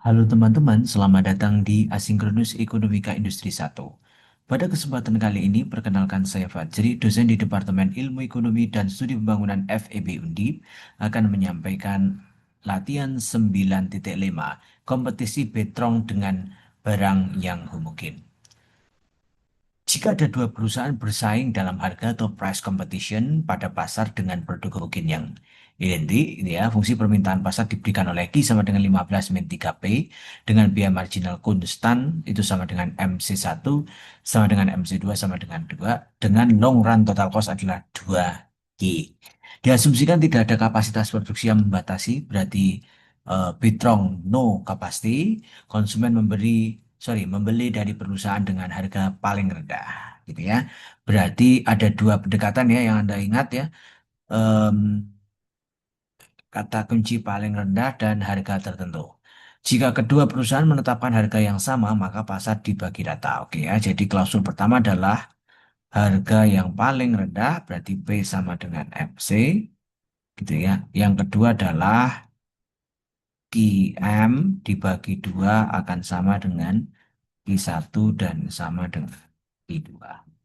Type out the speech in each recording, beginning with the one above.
Halo teman-teman, selamat datang di Asinkronus Ekonomika Industri 1. Pada kesempatan kali ini, perkenalkan saya Fajri, dosen di Departemen Ilmu Ekonomi dan Studi Pembangunan FEB Undip, akan menyampaikan latihan 9.5, kompetisi betrong dengan barang yang homogen. Jika ada dua perusahaan bersaing dalam harga atau price competition pada pasar dengan produk homogen yang identik, gitu ya, fungsi permintaan pasar diberikan oleh Q sama dengan 15 min 3P dengan biaya marginal konstan itu sama dengan MC1 sama dengan MC2 sama dengan 2 dengan long run total cost adalah 2Q. Diasumsikan tidak ada kapasitas produksi yang membatasi, berarti Bitrong no capacity, konsumen membeli dari perusahaan dengan harga paling rendah, gitu ya. Berarti ada dua pendekatan ya yang Anda ingat ya. Em, Kata kunci paling rendah dan harga tertentu. Jika kedua perusahaan menetapkan harga yang sama, maka pasar dibagi rata. Oke ya. Jadi klausul pertama adalah harga yang paling rendah, berarti P sama dengan FC, gitu ya. Yang kedua adalah QM dibagi dua akan sama dengan Q1 dan sama dengan Q2.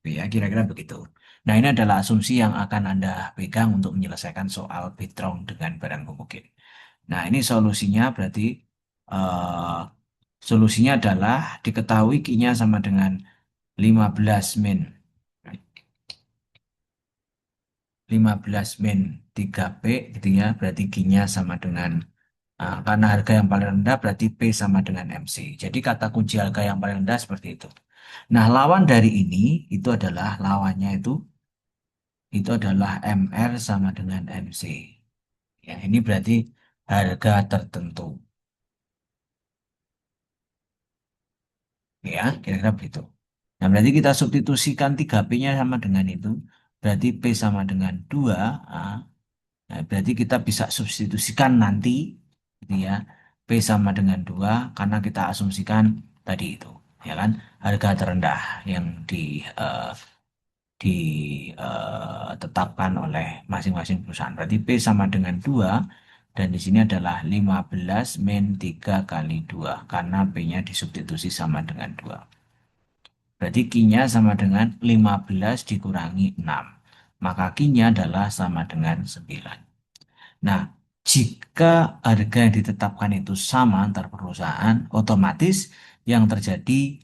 Oke ya, kira-kira begitu. Nah, ini adalah asumsi yang akan Anda pegang untuk menyelesaikan soal Bitrong dengan barang homogen. Nah, ini solusinya berarti eh, solusinya adalah diketahui Q-nya sama dengan 15 min 15 min 3P gitu ya. Berarti Q-nya sama dengan karena harga yang paling rendah berarti P sama dengan MC. Jadi kata kunci harga yang paling rendah seperti itu. Nah, lawan dari ini itu adalah lawannya itu adalah MR sama dengan MC. Ya, ini berarti harga tertentu. Ya, kira-kira begitu. Nah, berarti kita substitusikan 3P-nya sama dengan itu. Berarti P sama dengan 2. ah. Nah, berarti kita bisa substitusikan nanti, gitu ya. P sama dengan 2 karena kita asumsikan tadi itu. Ya kan? Harga terendah yang eh, ditetapkan oleh masing-masing perusahaan. Berarti P sama dengan 2 dan di sini adalah 15 min 3 kali 2 karena P-nya disubstitusi sama dengan 2. Berarti Q-nya sama dengan 15 dikurangi 6. Maka Q-nya adalah sama dengan 9. Nah, jika harga yang ditetapkan itu sama antar perusahaan, otomatis yang terjadi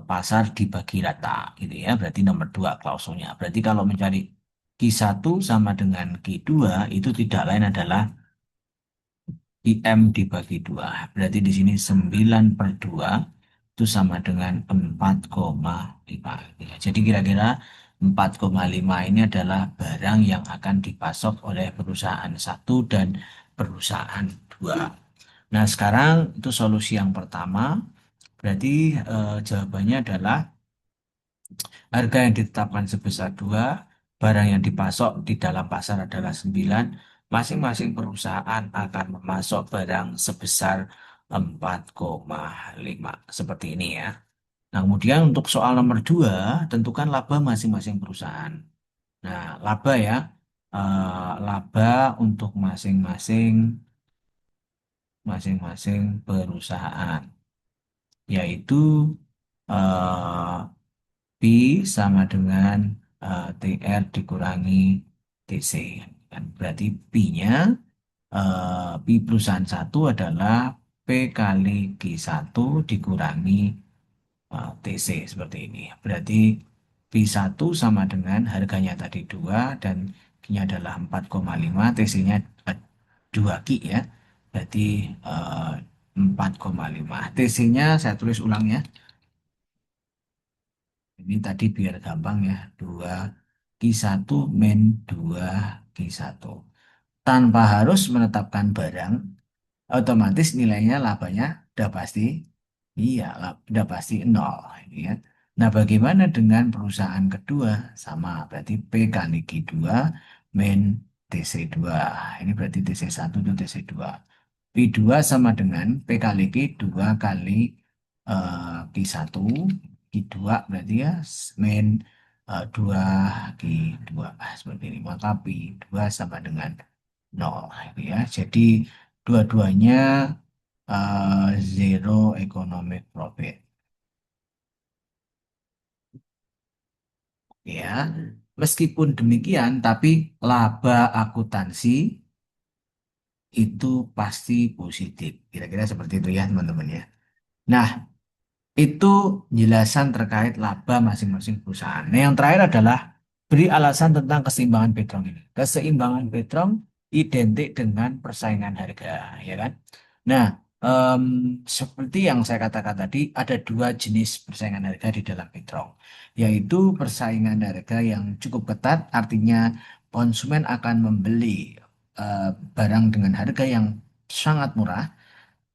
pasar dibagi rata, gitu ya. Berarti nomor dua klausulnya. Berarti kalau mencari Q1 sama dengan Q2 itu tidak lain adalah IM dibagi 2. Berarti di sini 9 per 2 itu sama dengan 4,5. Ya, jadi kira-kira 4,5 ini adalah barang yang akan dipasok oleh perusahaan satu dan perusahaan dua. Nah, sekarang itu solusi yang pertama. Berarti jawabannya adalah harga yang ditetapkan sebesar 2, barang yang dipasok di dalam pasar adalah 9. Masing-masing perusahaan akan memasok barang sebesar 4,5. Seperti ini ya. Nah, kemudian untuk soal nomor 2, tentukan laba masing-masing perusahaan. Nah, laba ya, laba untuk masing-masing perusahaan, yaitu eh, Pi sama dengan TR dikurangi TC. Kan berarti Pi-nya, Pi perusahaan satu adalah P kali Q1 dikurangi TC seperti ini. Berarti Pi1 sama dengan harganya tadi 2 dan Q-nya adalah 4,5, TC-nya 2Q ya. Berarti 4,5. TC-nya saya tulis ulang ya. Ini tadi biar gampang ya. 2Q1 min 2Q1. Tanpa harus menetapkan barang, otomatis nilainya labanya udah pasti, iya, udah pasti nol. Ini ya. Nah, bagaimana dengan perusahaan kedua? Sama, berarti P kali Q2 min TC2. Ini berarti TC1 itu TC2. Q2 sama dengan P kali Q, 2 kali Q1. Q2 berarti ya min 2 Q2. Seperti ini. Maka Q2 sama dengan 0. Gitu ya. Jadi dua-duanya zero economic profit. Ya, meskipun demikian, tapi laba akuntansi itu pasti positif. Kira-kira seperti itu ya, teman-teman ya. Nah, itu penjelasan terkait laba masing-masing perusahaan. Nah, yang terakhir adalah beri alasan tentang keseimbangan Petrong ini. Keseimbangan Petrong identik dengan persaingan harga, ya kan? Nah, em, seperti yang saya katakan tadi, ada dua jenis persaingan harga di dalam Petrong, yaitu persaingan harga yang cukup ketat, artinya konsumen akan membeli barang dengan harga yang sangat murah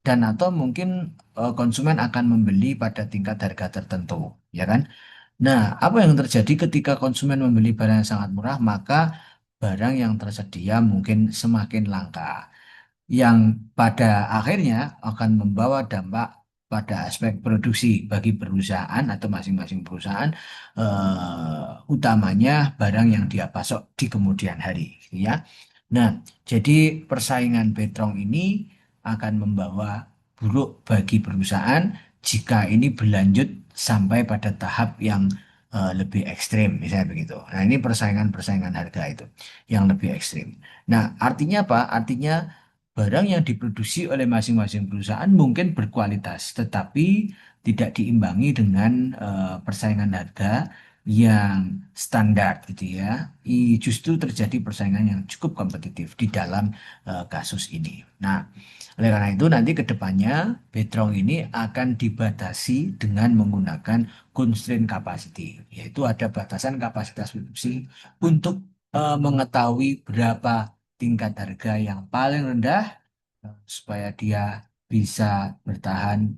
dan atau mungkin konsumen akan membeli pada tingkat harga tertentu, ya kan? Nah, apa yang terjadi ketika konsumen membeli barang yang sangat murah, maka barang yang tersedia mungkin semakin langka, yang pada akhirnya akan membawa dampak pada aspek produksi bagi perusahaan atau masing-masing perusahaan, utamanya barang yang dia pasok di kemudian hari, gitu ya. Nah, jadi persaingan Petrong ini akan membawa buruk bagi perusahaan jika ini berlanjut sampai pada tahap yang lebih ekstrim, misalnya begitu. Nah, ini persaingan-persaingan harga itu yang lebih ekstrim. Nah, artinya apa? Artinya barang yang diproduksi oleh masing-masing perusahaan mungkin berkualitas, tetapi tidak diimbangi dengan persaingan harga yang standar gitu ya. Justru terjadi persaingan yang cukup kompetitif di dalam kasus ini. Nah, oleh karena itu nanti ke depannya Betrong ini akan dibatasi dengan menggunakan constraint capacity, yaitu ada batasan kapasitas produksi untuk mengetahui berapa tingkat harga yang paling rendah supaya dia bisa bertahan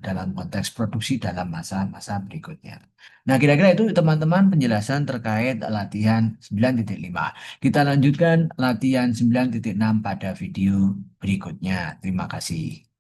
dalam konteks produksi dalam masa-masa berikutnya. Nah, kira-kira itu teman-teman penjelasan terkait latihan 9.5. Kita lanjutkan latihan 9.6 pada video berikutnya. Terima kasih.